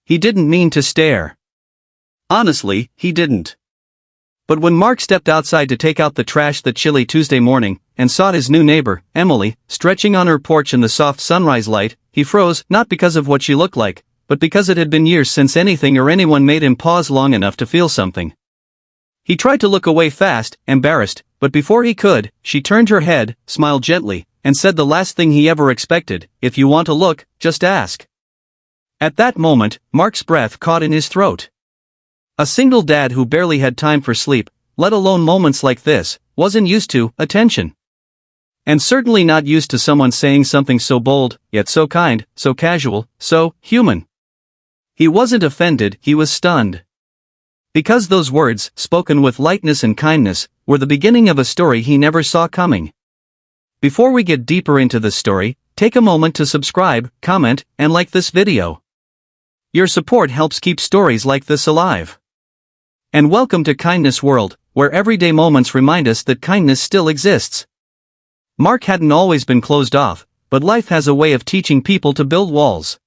He didn't mean to stare. Honestly, he didn't. But when Mark stepped outside to take out the trash that chilly Tuesday morning, and saw his new neighbor, Emily, stretching on her porch in the soft sunrise light, he froze, not because of what she looked like, but because it had been years since anything or anyone made him pause long enough to feel something. He tried to look away fast, embarrassed, but before he could, she turned her head, smiled gently, and said the last thing he ever expected: "If you want to look, just ask." At that moment, Mark's breath caught in his throat. A single dad who barely had time for sleep, let alone moments like this, wasn't used to attention. And certainly not used to someone saying something so bold, yet so kind, so casual, so human. He wasn't offended, he was stunned. Because those words, spoken with lightness and kindness, were the beginning of a story he never saw coming. Before we get deeper into this story, take a moment to subscribe, comment, and like this video. Your support helps keep stories like this alive. And welcome to Kindness World, where everyday moments remind us that kindness still exists. Mark hadn't always been closed off, but life has a way of teaching people to build walls.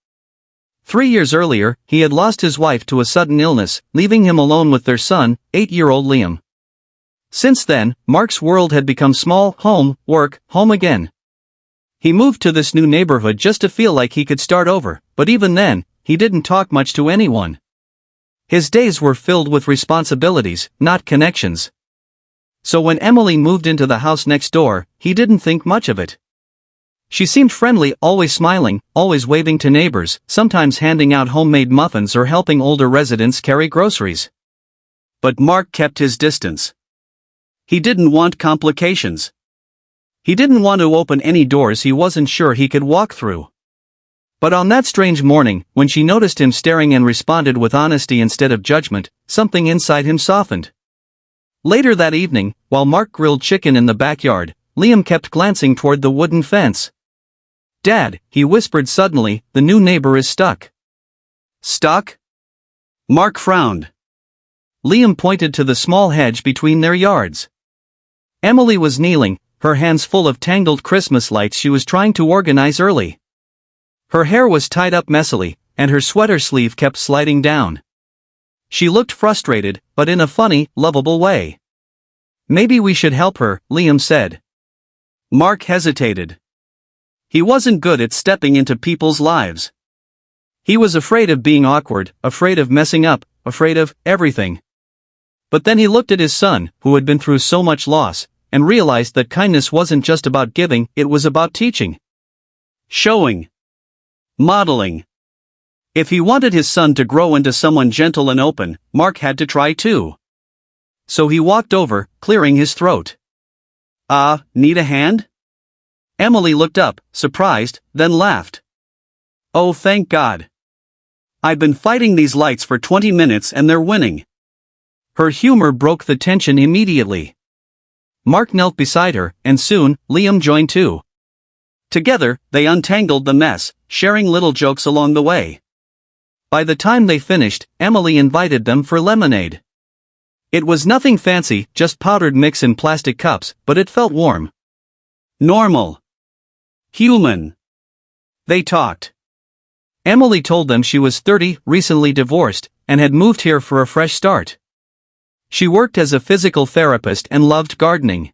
3 years earlier, he had lost his wife to a sudden illness, leaving him alone with their son, 8-year-old Liam. Since then, Mark's world had become small: home, work, home again. He moved to this new neighborhood just to feel like he could start over, but even then, he didn't talk much to anyone. His days were filled with responsibilities, not connections. So when Emily moved into the house next door, he didn't think much of it. She seemed friendly, always smiling, always waving to neighbors, sometimes handing out homemade muffins or helping older residents carry groceries. But Mark kept his distance. He didn't want complications. He didn't want to open any doors he wasn't sure he could walk through. But on that strange morning, when she noticed him staring and responded with honesty instead of judgment, something inside him softened. Later that evening, while Mark grilled chicken in the backyard, Liam kept glancing toward the wooden fence. "Dad," he whispered suddenly, "the new neighbor is stuck." "Stuck?" Mark frowned. Liam pointed to the small hedge between their yards. Emily was kneeling, her hands full of tangled Christmas lights she was trying to organize early. Her hair was tied up messily, and her sweater sleeve kept sliding down. She looked frustrated, but in a funny, lovable way. "Maybe we should help her," Liam said. Mark hesitated. He wasn't good at stepping into people's lives. He was afraid of being awkward, afraid of messing up, afraid of everything. But then he looked at his son, who had been through so much loss, and realized that kindness wasn't just about giving, it was about teaching. Showing. Modeling. If he wanted his son to grow into someone gentle and open, Mark had to try too. So he walked over, clearing his throat. Need a hand?" Emily looked up, surprised, then laughed. "Oh, thank God. I've been fighting these lights for 20 minutes and they're winning." Her humor broke the tension immediately. Mark knelt beside her, and soon, Liam joined too. Together, they untangled the mess, sharing little jokes along the way. By the time they finished, Emily invited them for lemonade. It was nothing fancy, just powdered mix in plastic cups, but it felt warm. Normal. Human. They talked. Emily told them she was 30, recently divorced, and had moved here for a fresh start. She worked as a physical therapist and loved gardening.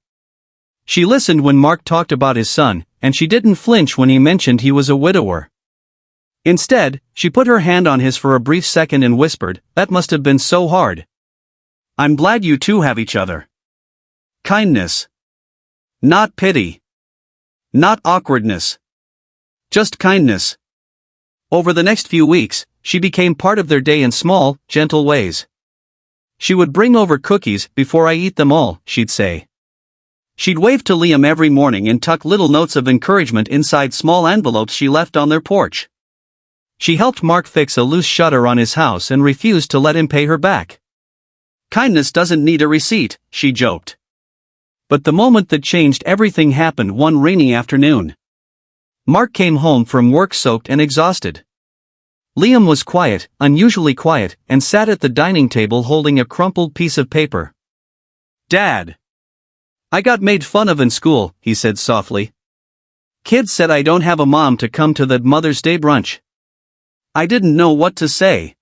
She listened when Mark talked about his son, and she didn't flinch when he mentioned he was a widower. Instead, she put her hand on his for a brief second and whispered, "That must have been so hard. I'm glad you two have each other." Kindness. Not pity. Not awkwardness. Just kindness. Over the next few weeks, she became part of their day in small, gentle ways. She would bring over cookies. "Before I eat them all," she'd say. She'd wave to Liam every morning and tuck little notes of encouragement inside small envelopes she left on their porch. She helped Mark fix a loose shutter on his house and refused to let him pay her back. "Kindness doesn't need a receipt," she joked. But the moment that changed everything happened one rainy afternoon. Mark came home from work soaked and exhausted. Liam was quiet, unusually quiet, and sat at the dining table holding a crumpled piece of paper. "Dad. I got made fun of in school," he said softly. "Kids said I don't have a mom to come to that Mother's Day brunch." I didn't know what to say.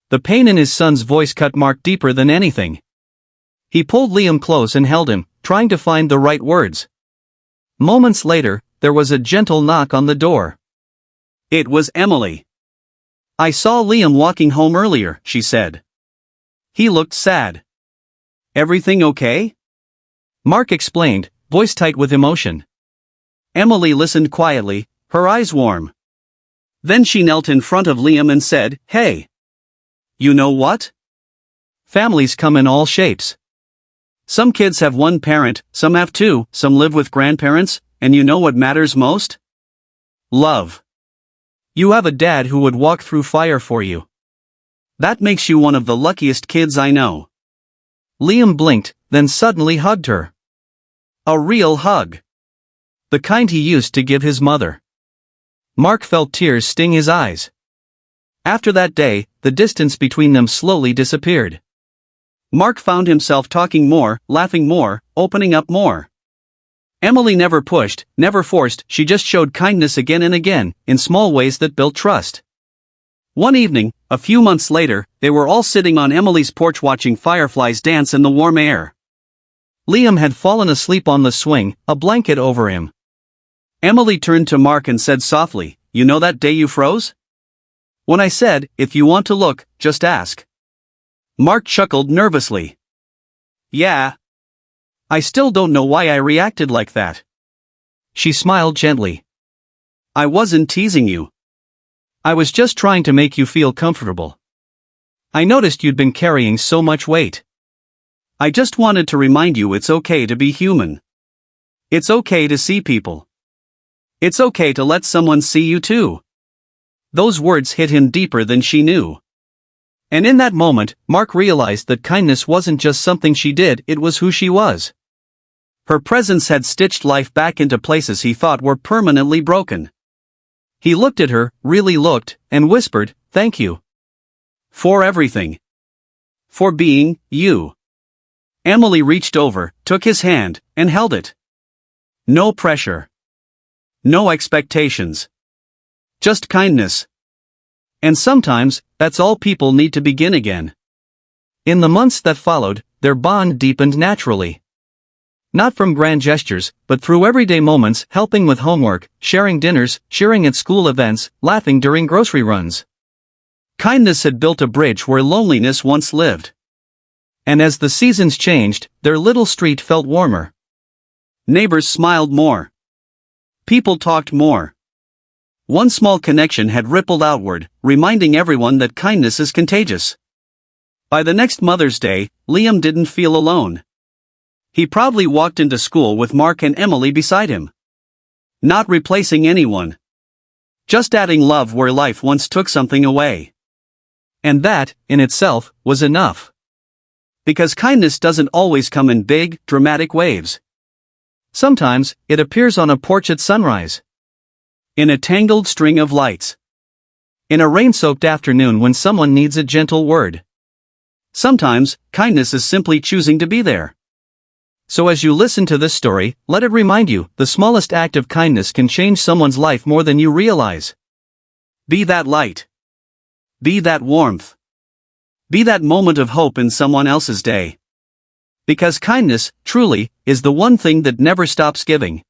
The pain in his son's voice cut Mark deeper than anything. He pulled Liam close and held him, trying to find the right words. Moments later, there was a gentle knock on the door. It was Emily. I saw Liam walking home earlier, she said. He looked sad. Everything okay? Mark explained, voice tight with emotion. Emily listened quietly, her eyes warm. Then she knelt in front of Liam and said, "Hey. You know what? Families come in all shapes. Some kids have one parent, some have two, some live with grandparents, and you know what matters most? Love. You have a dad who would walk through fire for you. That makes you one of the luckiest kids I know." Liam blinked, then suddenly hugged her. A real hug. The kind he used to give his mother. Mark felt tears sting his eyes. After that day, the distance between them slowly disappeared. Mark found himself talking more, laughing more, opening up more. Emily never pushed, never forced, she just showed kindness again and again, in small ways that built trust. One evening, a few months later, they were all sitting on Emily's porch watching fireflies dance in the warm air. Liam had fallen asleep on the swing, a blanket over him. Emily turned to Mark and said softly, "You know that day you froze? When I said, if you want to look, just ask." Mark chuckled nervously. "Yeah. I still don't know why I reacted like that." She smiled gently. "I wasn't teasing you. I was just trying to make you feel comfortable. I noticed you'd been carrying so much weight. I just wanted to remind you it's okay to be human. It's okay to see people. It's okay to let someone see you too." Those words hit him deeper than she knew. And in that moment, Mark realized that kindness wasn't just something she did, it was who she was. Her presence had stitched life back into places he thought were permanently broken. He looked at her, really looked, and whispered, "Thank you. For everything. For being, you." Emily reached over, took his hand, and held it. No pressure. No expectations. Just kindness. And sometimes, that's all people need to begin again. In the months that followed, their bond deepened naturally. Not from grand gestures, but through everyday moments, helping with homework, sharing dinners, cheering at school events, laughing during grocery runs. Kindness had built a bridge where loneliness once lived. And as the seasons changed, their little street felt warmer. Neighbors smiled more. People talked more. One small connection had rippled outward, reminding everyone that kindness is contagious. By the next Mother's Day, Liam didn't feel alone. He proudly walked into school with Mark and Emily beside him. Not replacing anyone. Just adding love where life once took something away. And that, in itself, was enough. Because kindness doesn't always come in big, dramatic waves. Sometimes, it appears on a porch at sunrise. In a tangled string of lights. In a rain-soaked afternoon when someone needs a gentle word. Sometimes, kindness is simply choosing to be there. So as you listen to this story, let it remind you, the smallest act of kindness can change someone's life more than you realize. Be that light. Be that warmth. Be that moment of hope in someone else's day. Because kindness, truly, is the one thing that never stops giving.